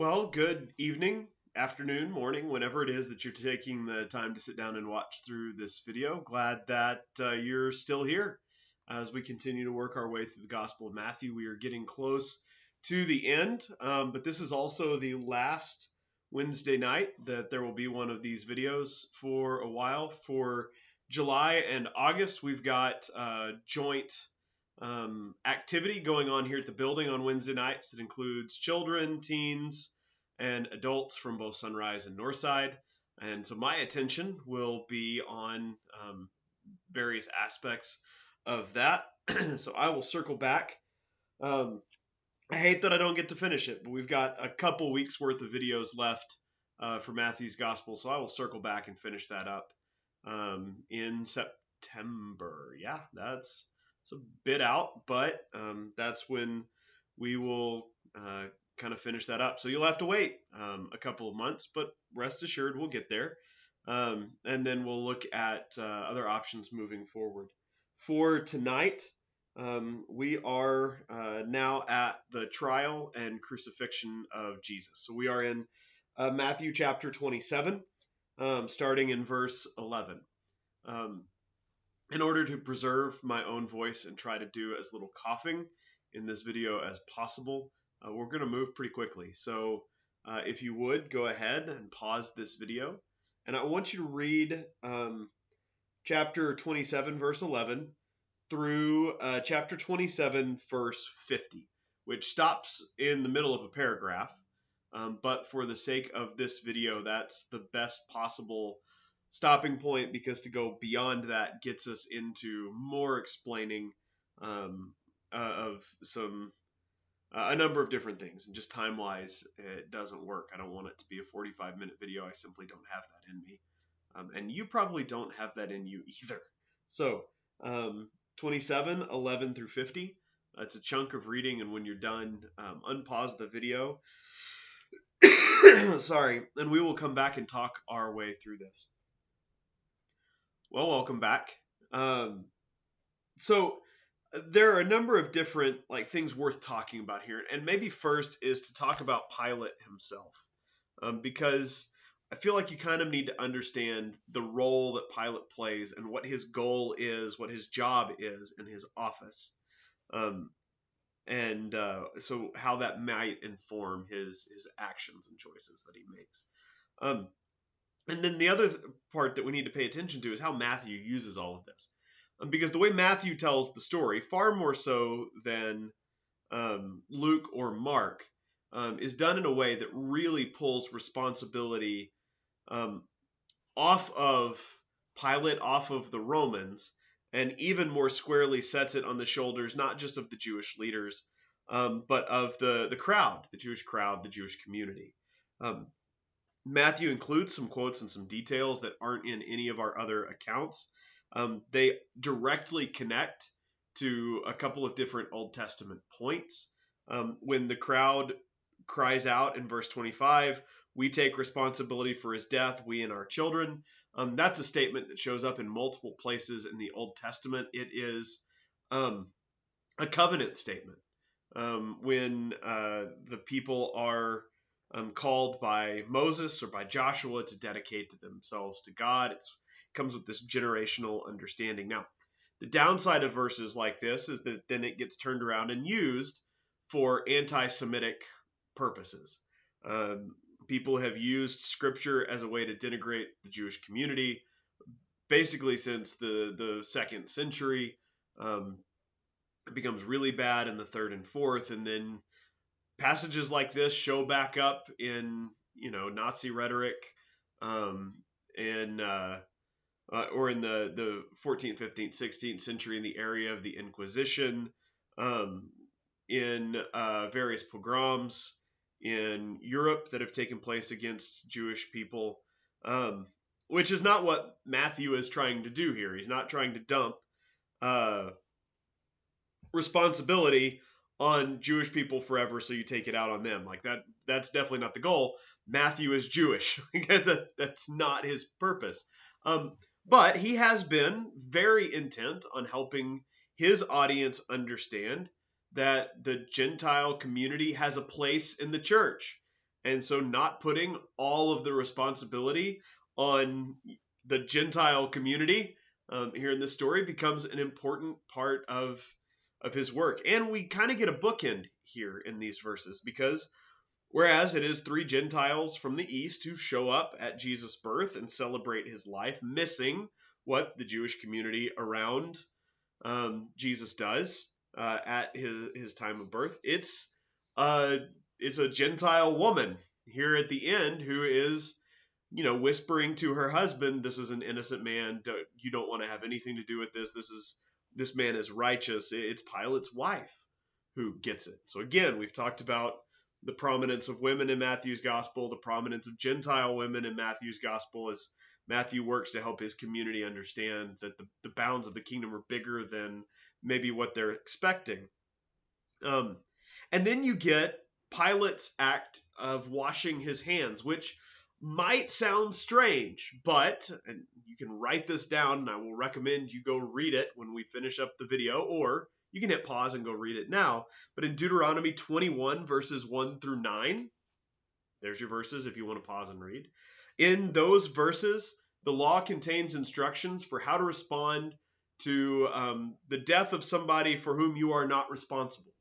Well, good evening, afternoon, morning, whenever it is that you're taking the time to sit down and watch through this video. Glad that you're still here as we continue to work our way through the Gospel of Matthew. We are getting close to the end, but this is also the last Wednesday night that there will be one of these videos for a while. For July and August, we've got joint activity going on here at the building on Wednesday nights that includes children, teens, and adults from both Sunrise and Northside. And so my attention will be on various aspects of that. So I will circle back. I hate that I don't get to finish it, but we've got a couple weeks worth of videos left for Matthew's Gospel. So I will circle back and finish that up in September. Yeah, it's a bit out, but that's when we will kind of finish that up. So you'll have to wait a couple of months, but rest assured we'll get there. And then we'll look at other options moving forward. For tonight, we are now at the trial and crucifixion of Jesus. So we are in Matthew chapter 27, starting in verse 11. In order to preserve my own voice and try to do as little coughing in this video as possible, we're going to move pretty quickly. So if you would, go ahead and pause this video. And I want you to read chapter 27, verse 11 through chapter 27, verse 50, which stops in the middle of a paragraph. But for the sake of this video, that's the best possible stopping point, because to go beyond that gets us into more explaining of a number of different things, and just time wise it doesn't work. I don't want it to be a 45-minute video. I simply don't have that in me, and you probably don't have that in you either. So 27, 11 through 50, it's a chunk of reading, and when you're done, unpause the video. Sorry, and we will come back and talk our way through this. Well, welcome back. So there are a number of different things worth talking about here, and maybe first is to talk about Pilate himself, because I feel like you kind of need to understand the role that Pilate plays and what his goal is, what his job is in his office, and so how that might inform his actions and choices that he makes. And then the other part that we need to pay attention to is how Matthew uses all of this. Because the way Matthew tells the story, far more so than Luke or Mark, is done in a way that really pulls responsibility off of Pilate, off of the Romans, and even more squarely sets it on the shoulders not just of the Jewish leaders, but of the crowd, the Jewish crowd, the Jewish community. Matthew includes some quotes and some details that aren't in any of our other accounts. They directly connect to a couple of different Old Testament points. When the crowd cries out in verse 25, "We take responsibility for his death, we and our children." That's a statement that shows up in multiple places in the Old Testament. It is a covenant statement. When the people are called by Moses or by Joshua to dedicate themselves to God, it comes with this generational understanding. Now, the downside of verses like this is that then it gets turned around and used for anti-Semitic purposes. People have used scripture as a way to denigrate the Jewish community, basically since the 2nd century. It becomes really bad in the 3rd and 4th, and then passages like this show back up in Nazi rhetoric, or in the 14th, 15th, 16th century in the area of the Inquisition, in various pogroms in Europe that have taken place against Jewish people, which is not what Matthew is trying to do here. He's not trying to dump responsibility on Jewish people forever, so you take it out on them. That's definitely not the goal. Matthew is Jewish. That's not his purpose. But he has been very intent on helping his audience understand that the Gentile community has a place in the church, And so not putting all of the responsibility on the Gentile community here in this story becomes an important part of his work. And we kind of get a bookend here in these verses, because whereas it is 3 Gentiles from the east who show up at Jesus' birth and celebrate his life, missing what the Jewish community around Jesus does at his time of birth, it's a Gentile woman here at the end who is, whispering to her husband, "This is an innocent man. You don't want to have anything to do with this. This man is righteous." It's Pilate's wife who gets it. So again, we've talked about the prominence of women in Matthew's gospel, the prominence of Gentile women in Matthew's gospel, as Matthew works to help his community understand that the bounds of the kingdom are bigger than maybe what they're expecting. And then you get Pilate's act of washing his hands, which might sound strange, but, and you can write this down, and I will recommend you go read it when we finish up the video, or you can hit pause and go read it now. But in Deuteronomy 21, verses 1 through 9, there's your verses if you want to pause and read. In those verses, the law contains instructions for how to respond to the death of somebody for whom you are not responsible.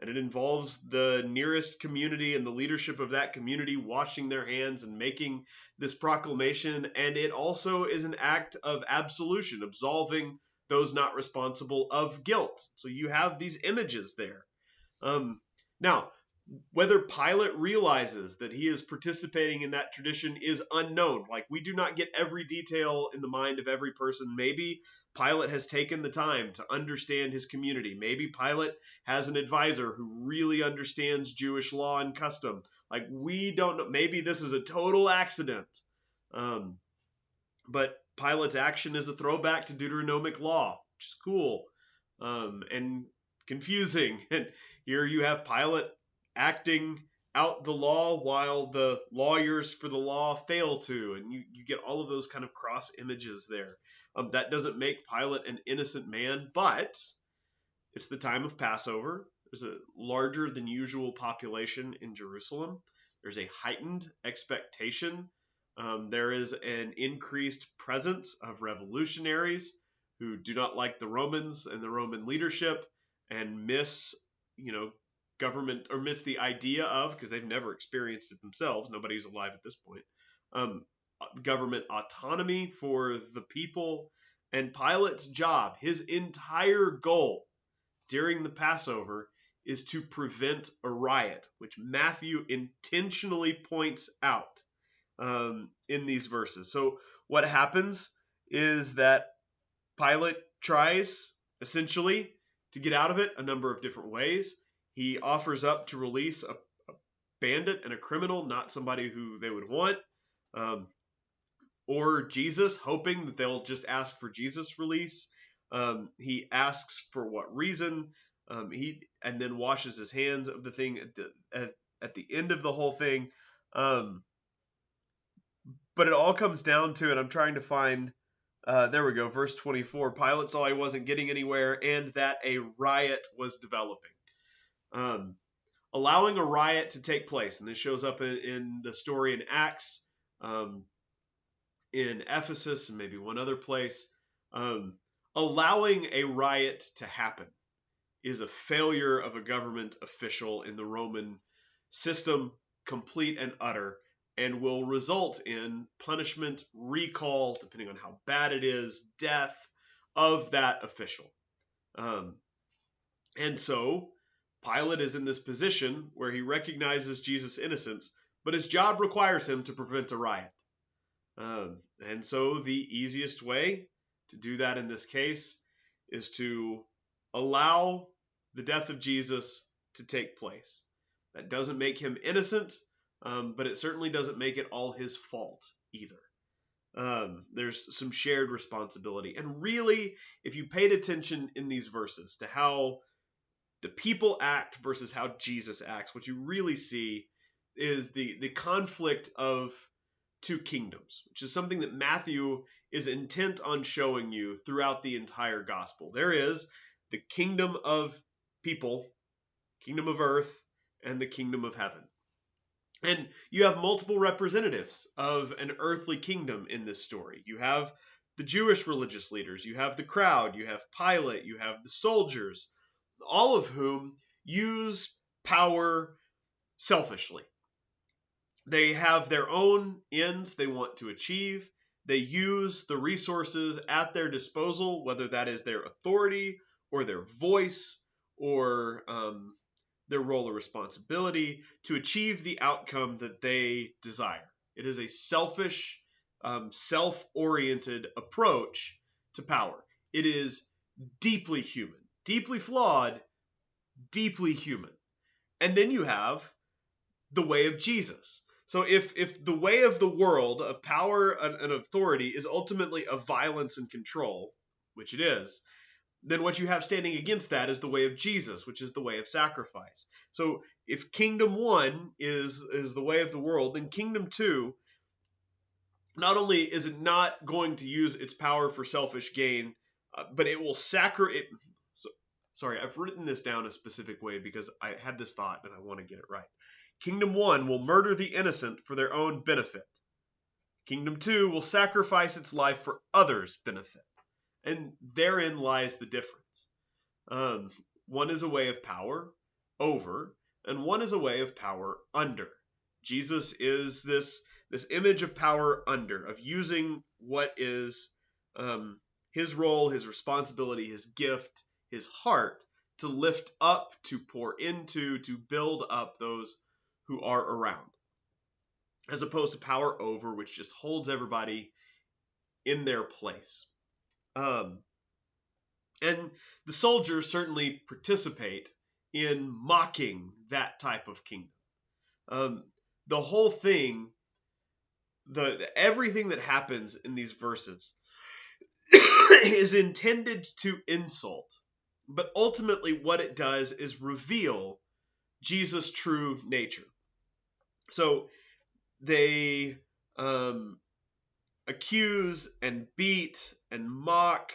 And it involves the nearest community and the leadership of that community washing their hands and making this proclamation. And it also is an act of absolution, absolving those not responsible of guilt. So you have these images there. Now, whether Pilate realizes that he is participating in that tradition is unknown. Like, we do not get every detail in the mind of every person. Maybe Pilate has taken the time to understand his community. Maybe Pilate has an advisor who really understands Jewish law and custom. Like, we don't know. Maybe this is a total accident. But Pilate's action is a throwback to Deuteronomic law, which is cool and confusing. And here you have Pilate acting out the law while the lawyers for the law fail to, and you get all of those kind of cross images there. That doesn't make Pilate an innocent man, but it's the time of Passover. There's a larger than usual population in Jerusalem. There's a heightened expectation. There is an increased presence of revolutionaries who do not like the Romans and the Roman leadership and miss, government, or miss the idea of, because they've never experienced it themselves, nobody's alive at this point, government autonomy for the people. And Pilate's job, his entire goal during the Passover, is to prevent a riot, which Matthew intentionally points out in these verses. So what happens is that Pilate tries essentially to get out of it a number of different ways. He offers up to release a bandit and a criminal, not somebody who they would want, or Jesus, hoping that they'll just ask for Jesus' release. He asks for what reason, and then washes his hands of the thing at the end of the whole thing. But it all comes down to, and I'm trying to find, there we go, verse 24. Pilate saw he wasn't getting anywhere and that a riot was developing. Allowing a riot to take place, and this shows up in the story in Acts, in Ephesus, and maybe one other place. Allowing a riot to happen is a failure of a government official in the Roman system, complete and utter, and will result in punishment, recall, depending on how bad it is, death of that official. And so Pilate is in this position where he recognizes Jesus' innocence, but his job requires him to prevent a riot. And so the easiest way to do that in this case is to allow the death of Jesus to take place. That doesn't make him innocent, but it certainly doesn't make it all his fault either. There's some shared responsibility. And really, if you paid attention in these verses to how the people act versus how Jesus acts, what you really see is the conflict of two kingdoms, which is something that Matthew is intent on showing you throughout the entire gospel. There is the kingdom of people, kingdom of earth, and the kingdom of heaven. And you have multiple representatives of an earthly kingdom in this story. You have the Jewish religious leaders, you have the crowd, you have Pilate, you have the soldiers, all of whom use power selfishly. They have their own ends they want to achieve. They use the resources at their disposal, whether that is their authority or their voice or their role or responsibility, to achieve the outcome that they desire. It is a selfish, self-oriented approach to power. It is deeply human, deeply flawed, deeply human. And then you have the way of Jesus. So if the way of the world of power and authority is ultimately of violence and control, which it is, then what you have standing against that is the way of Jesus, which is the way of sacrifice. So if kingdom 1 is the way of the world, then kingdom 2, not only is it not going to use its power for selfish gain, but it will sacrifice. Sorry, I've written this down a specific way because I had this thought and I want to get it right. Kingdom 1 will murder the innocent for their own benefit. Kingdom 2 will sacrifice its life for others' benefit. And therein lies the difference. One is a way of power over, and one is a way of power under. Jesus is this image of power under, of using what is his role, his responsibility, his gift, his heart, to lift up, to pour into, to build up those who are around, as opposed to power over, which just holds everybody in their place. And the soldiers certainly participate in mocking that type of kingdom. The whole thing, everything that happens in these verses is intended to insult, but ultimately what it does is reveal Jesus' true nature. So they accuse and beat and mock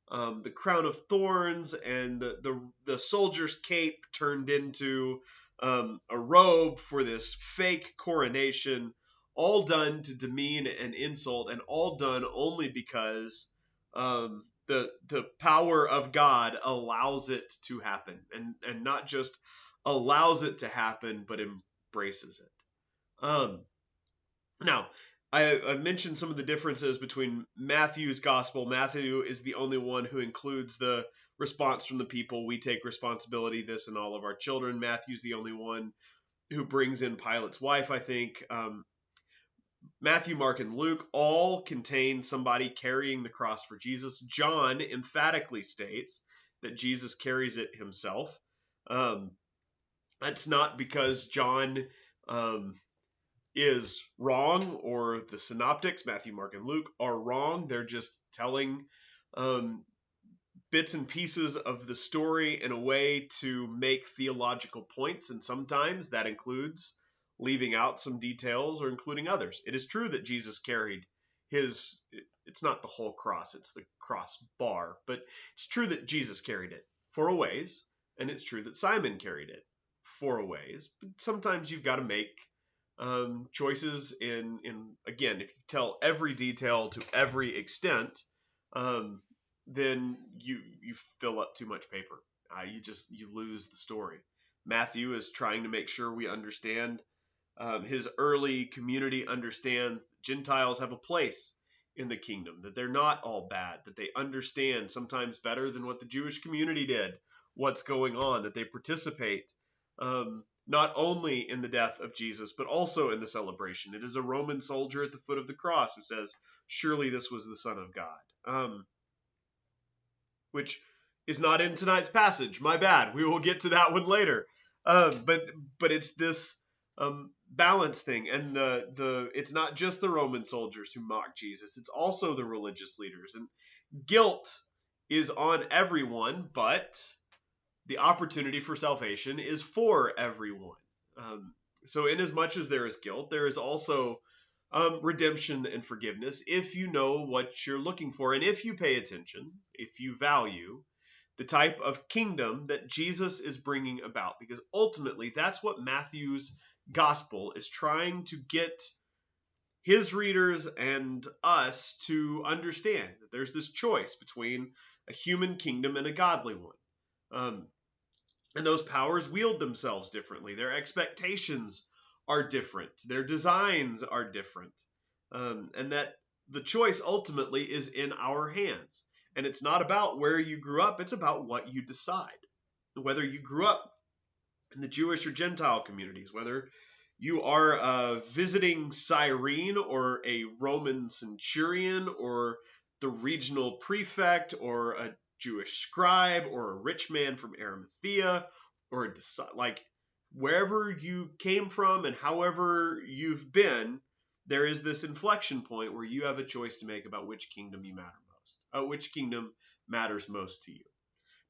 the crown of thorns and the soldier's cape turned into a robe for this fake coronation, all done to demean and insult, and all done only because the power of God allows it to happen, and not just allows it to happen, but embraces it. Now, I mentioned some of the differences between Matthew's gospel. Matthew is the only one who includes the response from the people. We take responsibility, this and all of our children. Matthew's the only one who brings in Pilate's wife, I think. Matthew, Mark, and Luke all contain somebody carrying the cross for Jesus. John emphatically states that Jesus carries it himself. That's not because John is wrong, or the synoptics, Matthew, Mark, and Luke, are wrong. They're just telling bits and pieces of the story in a way to make theological points, and sometimes that includes leaving out some details or including others. It is true that Jesus carried it's not the whole cross, it's the cross bar, but it's true that Jesus carried it for a ways, and it's true that Simon carried it for a ways. But sometimes you've got to make choices in again, if you tell every detail to every extent, then you fill up too much paper. You lose the story. Matthew is trying to make sure we understand, his early community understands Gentiles have a place in the kingdom, that they're not all bad, that they understand sometimes better than what the Jewish community did what's going on, that they participate not only in the death of Jesus, but also in the celebration. It is a Roman soldier at the foot of the cross who says, surely this was the Son of God, which is not in tonight's passage. My bad. We will get to that one later. But it's this balance thing, and it's not just the Roman soldiers who mock Jesus. It's also the religious leaders, and guilt is on everyone, but the opportunity for salvation is for everyone. So inasmuch as there is guilt, there is also redemption and forgiveness if you know what you're looking for, and if you pay attention, if you value the type of kingdom that Jesus is bringing about, because ultimately that's what Matthew's gospel is trying to get his readers and us to understand that there's this choice between a human kingdom and a godly one. And those powers wield themselves differently. Their expectations are different. Their designs are different. And that the choice ultimately is in our hands. And it's not about where you grew up, it's about what you decide. Whether you grew up in the Jewish or Gentile communities, whether you are a visiting Cyrene or a Roman centurion or the regional prefect or a Jewish scribe or a rich man from Arimathea or like wherever you came from and however you've been, there is this inflection point where you have a choice to make about which kingdom you matter most, which kingdom matters most to you.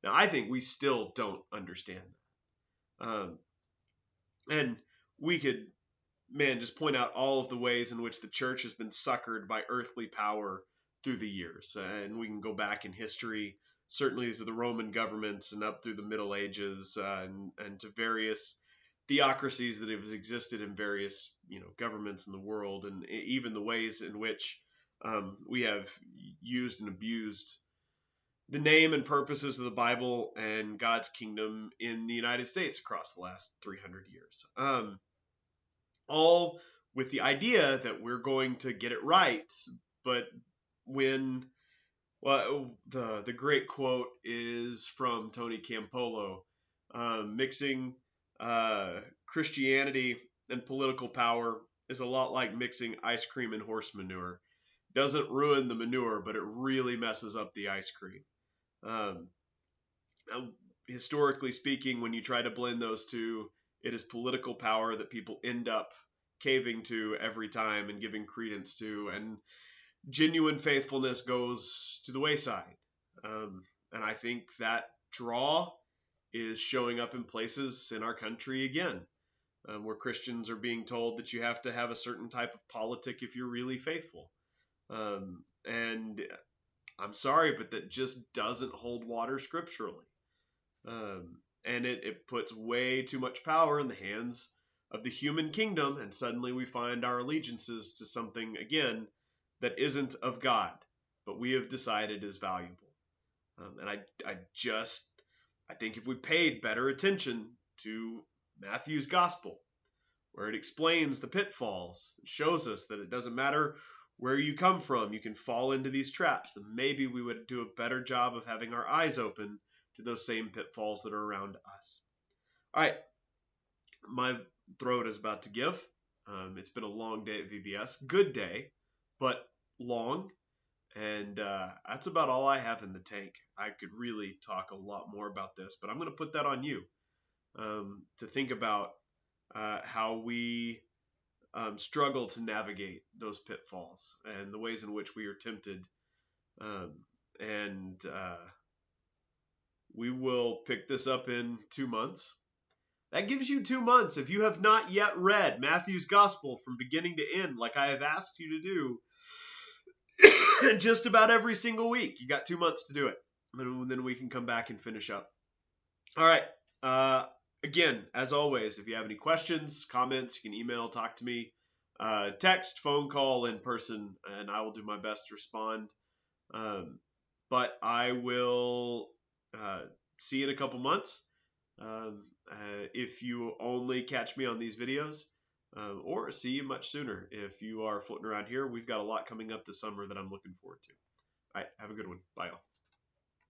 Now, I think we still don't understand that. And we could, just point out all of the ways in which the church has been suckered by earthly power through the years. And we can go back in history, certainly to the Roman governments and up through the Middle Ages and to various theocracies that have existed in various governments in the world, and even the ways in which we have used and abused the name and purposes of the Bible and God's kingdom in the United States across the last 300 years. All with the idea that we're going to get it right, but when the great quote is from Tony Campolo, mixing Christianity and political power is a lot like mixing ice cream and horse manure. Doesn't ruin the manure, but it really messes up the ice cream. Historically speaking, when you try to blend those two, it is political power that people end up caving to every time and giving credence to, and genuine faithfulness goes to the wayside. And I think that draw is showing up in places in our country again, where Christians are being told that you have to have a certain type of politic if you're really faithful. And I'm sorry, but that just doesn't hold water scripturally. And it puts way too much power in the hands of the human kingdom, and suddenly we find our allegiances to something, again, that isn't of God, but we have decided is valuable. And I think if we paid better attention to Matthew's gospel, where it explains the pitfalls, it shows us that it doesn't matter where you come from, you can fall into these traps, then maybe we would do a better job of having our eyes open to those same pitfalls that are around us. All right, my throat is about to give. It's been a long day at VBS. Good day, but long. And that's about all I have in the tank. I could really talk a lot more about this, but I'm going to put that on you to think about how we struggle to navigate those pitfalls and the ways in which we are tempted. And we will pick this up in 2 months. That gives you 2 months. If you have not yet read Matthew's Gospel from beginning to end, like I have asked you to do, just about every single week, you got 2 months to do it. And then we can come back and finish up. All right. Again, as always, if you have any questions, comments, you can email, talk to me, text, phone call, in person, and I will do my best to respond. But I will see you in a couple months. If you only catch me on these videos, or see you much sooner if you are floating around here. We've got a lot coming up this summer that I'm looking forward to. All right, have a good one. Bye, all.